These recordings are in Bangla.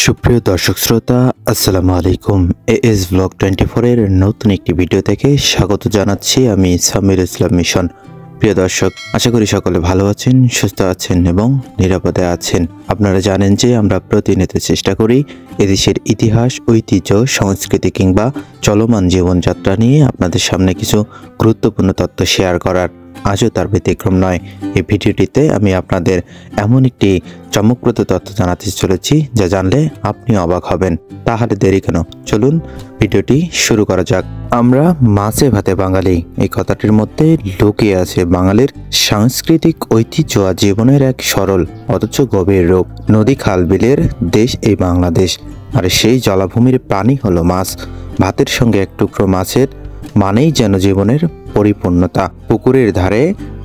সুপ্রিয় দর্শক শ্রোতা, আসসালামু আলাইকুম। এএস ব্লগ 24 এর নতুন একটি ভিডিও থেকে স্বাগত জানাচ্ছি। আমি সামির ইসলাম মিশন। প্রিয় দর্শক, আশা করি সকলে ভালো আছেন, সুস্থ আছেন এবং নিরাপদে আছেন। আপনারা জানেন যে আমরা প্রতিনিয়ত চেষ্টা করি এদেশের ইতিহাস, ঐতিহ্য, সংস্কৃতি কিংবা চলমান জীবনযাত্রা নিয়ে আপনাদের সামনে কিছু গুরুত্বপূর্ণ তথ্য শেয়ার করার। আজও তার ব্যতিক্রম নয়। এই ভিডিওটিতে আমি আপনাদের এমন একটি চমকপ্রদ তথ্য জানাতে চলেছি যা জানলে আপনি অবাক হবেন। তাহলে দেরি কেন, চলুন ভিডিওটি শুরু করা যাক। আমরা মাছে ভাতে বাঙালি, এই কথাটির মধ্যে লুকিয়ে আছে বাঙালির সাংস্কৃতিক ঐতিহ্য আর জীবনের এক সরল অথচ গভীর রূপ। নদী খাল বিলের দেশ এই বাংলাদেশ, আর সেই জলাভূমির প্রাণী হলো মাছ। ভাতের সঙ্গে এক টুকরো মাছের মানেই যেন জীবনের পরিপূর্ণতা। পুকুরের ধারে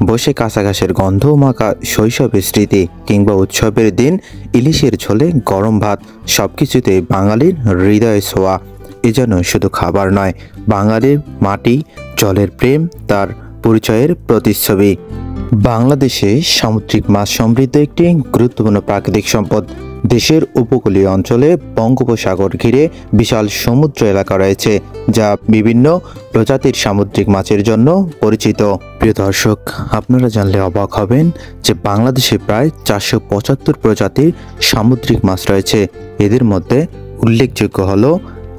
বসে কাঁচা ঘাসের গন্ধ মাখা শৈশবের স্মৃতি কিংবা উৎসবের দিন ইলিশের ঝোলে গরম ভাত, সবকিছুতে বাঙালির হৃদয় ছোঁয়া। এ যেন শুধু খাবার নয়, বাঙালির মাটি জলের প্রেম, তার পরিচয়ের প্রতিচ্ছবি। বাংলাদেশে সামুদ্রিক মাছ সমৃদ্ধ একটি গুরুত্বপূর্ণ প্রাকৃতিক সম্পদ। দেশের উপকূলীয় অঞ্চলে বঙ্গোপসাগর ঘিরে বিশাল সমুদ্র এলাকা রয়েছে, যা বিভিন্ন প্রজাতির সামুদ্রিক মাছের জন্য পরিচিত। প্রিয় দর্শক, আপনারা জানলে অবাক হবেন যে বাংলাদেশে প্রায় 475 প্রজাতির সামুদ্রিক মাছ রয়েছে। এদের মধ্যে উল্লেখযোগ্য হলো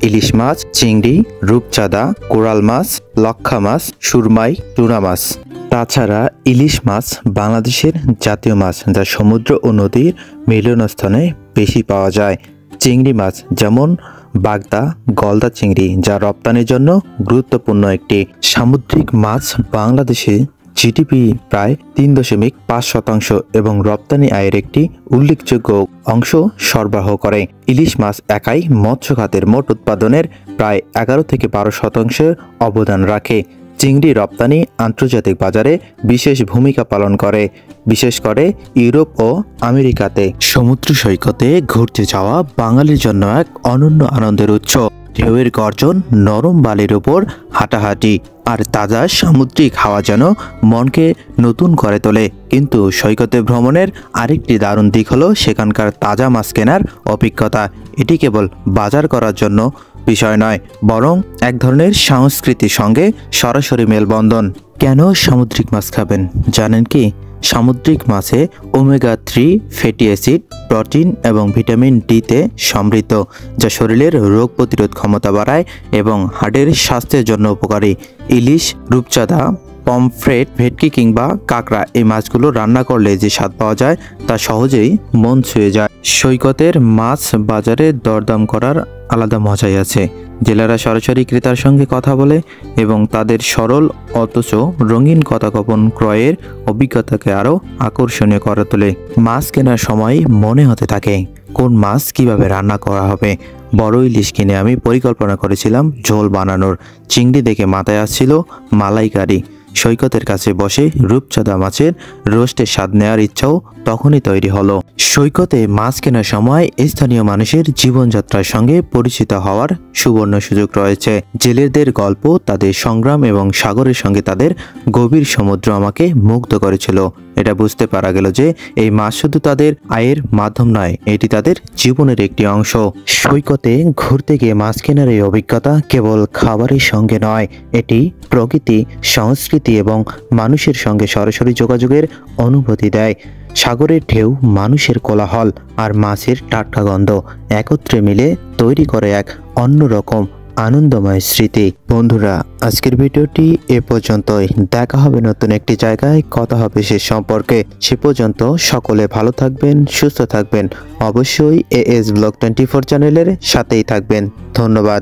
ইলিশ মাছ, চিংড়ি, রূপচাঁদা, কোরাল মাছ, লক্ষা মাছ, সুরমাই, টুনা মাছ। তাছাড়া ইলিশ মাছ বাংলাদেশের জাতীয় মাছ, যা সমুদ্র ও নদীর মিলনস্থলে বেশি পাওয়া যায়। চিংড়ি মাছ যেমন বাগদা, গলদা চিংড়ি, যা রপ্তানির জন্য গুরুত্বপূর্ণ একটি সামুদ্রিক মাছ। বাংলাদেশে জিডিপি প্রায় 3.5% এবং রপ্তানি আয়ের একটি উল্লেখযোগ্য অংশ সরবরাহ করে। ইলিশ মাছ একাই মৎস্য খাতের মোট উৎপাদনের প্রায় 11 থেকে 12% অবদান রাখে। চিংড়ি রপ্তানি আন্তর্জাতিক বাজারে বিশেষ ভূমিকা পালন করে, বিশেষ করে ইউরোপ ও আমেরিকাতে। সমুদ্র সৈকতে ঘুরতে যাওয়া বাঙালির জন্য এক অনন্য আনন্দের উৎস। ঢেউয়ের গর্জন, নরম বালির উপর হাঁটাহাঁটি আর তাজা সামুদ্রিক হাওয়া যেন মনকে নতুন করে তোলে। কিন্তু সৈকতে ভ্রমণের আরেকটি দারুণ দিক হলো সেখানকার তাজা মাছ কেনার অভিজ্ঞতা। এটি কেবল বাজার করার জন্য বিষয় নয়, বরং এক ধরনের সংস্কৃতির সঙ্গে সরাসরি মেলবন্ধন। কেন সামুদ্রিক মাছ খাবেন জানেন কি? সামুদ্রিক মাছে ওমেগা 3 ফ্যাটি অ্যাসিড, প্রোটিন এবং ভিটামিন ডিতে সমৃদ্ধ, যা শরীরের রোগ প্রতিরোধ ক্ষমতা বাড়ায় এবং হার্টের স্বাস্থ্যের জন্য উপকারী। ইলিশ, রূপচাঁদা, পমফ্রেট, ভেটকি কিংবা কাঁকড়া, এই মাছগুলো রান্না করলে যে স্বাদ পাওয়া যায় তা সহজেই মন ছুঁয়ে যায়। সৈকতের মাছ বাজারে দরদাম করার আলাদা মজাই আছে। জেলেরা সরাসরি ক্রেতার সঙ্গে কথা বলে এবং তাদের সরল অথচ রঙিন কথোপকথন ক্রয়ের অভিজ্ঞতাকে আরও আকর্ষণীয় করে তোলে। মাছ কেনার সময় মনে হতে থাকে কোন মাছ কিভাবে রান্না করা হবে। বড় ইলিশ কিনে আমি পরিকল্পনা করেছিলাম ঝোল বানানোর। চিংড়ি দেখে মাথায় আসছিল মালাইকারি। সৈকতের কাছে বসে রূপচাঁদা মাছের রোস্টের স্বাদ নেওয়ার ইচ্ছাও তখনই তৈরি হলো। সৈকতে মাছ কেনার সময় স্থানীয় মানুষের জীবনযাত্রার সঙ্গে পরিচিত হওয়ার সুবর্ণ সুযোগ রয়েছে। জেলেদের গল্প, তাদের সংগ্রাম এবং সাগরের সঙ্গে তাদের গভীর সমুদ্র আমাকে মুগ্ধ করেছিল। এটা বুঝতে পারা গেল যে এই মাছ শুধু তাদের আয়ের মাধ্যম নয়, এটি তাদের জীবনের একটি অংশ। সৈকতে ঘুরতে গিয়ে মাছ কেনার এই অভিজ্ঞতা কেবল খাবারের সঙ্গে নয়, এটি প্রকৃতি, সংস্কৃতি এবং মানুষের সঙ্গে সরাসরি যোগাযোগের অনুভূতি দেয়। সাগরের ঢেউ, মানুষের কোলাহল আর মাছের টাটকা গন্ধ একত্রে মিলে তৈরি করে এক অন্যরকম আনন্দময় স্মৃতি। বন্ধুরা, আজকের ভিডিওটি এ পর্যন্তই। দেখা হবে নতুন একটি জায়গায়, কথা হবে সে সম্পর্কে। সে পর্যন্ত সকলে ভালো থাকবেন, সুস্থ থাকবেন। অবশ্যই এএস ব্লগ 24 চ্যানেলের সাথেই থাকবেন। ধন্যবাদ।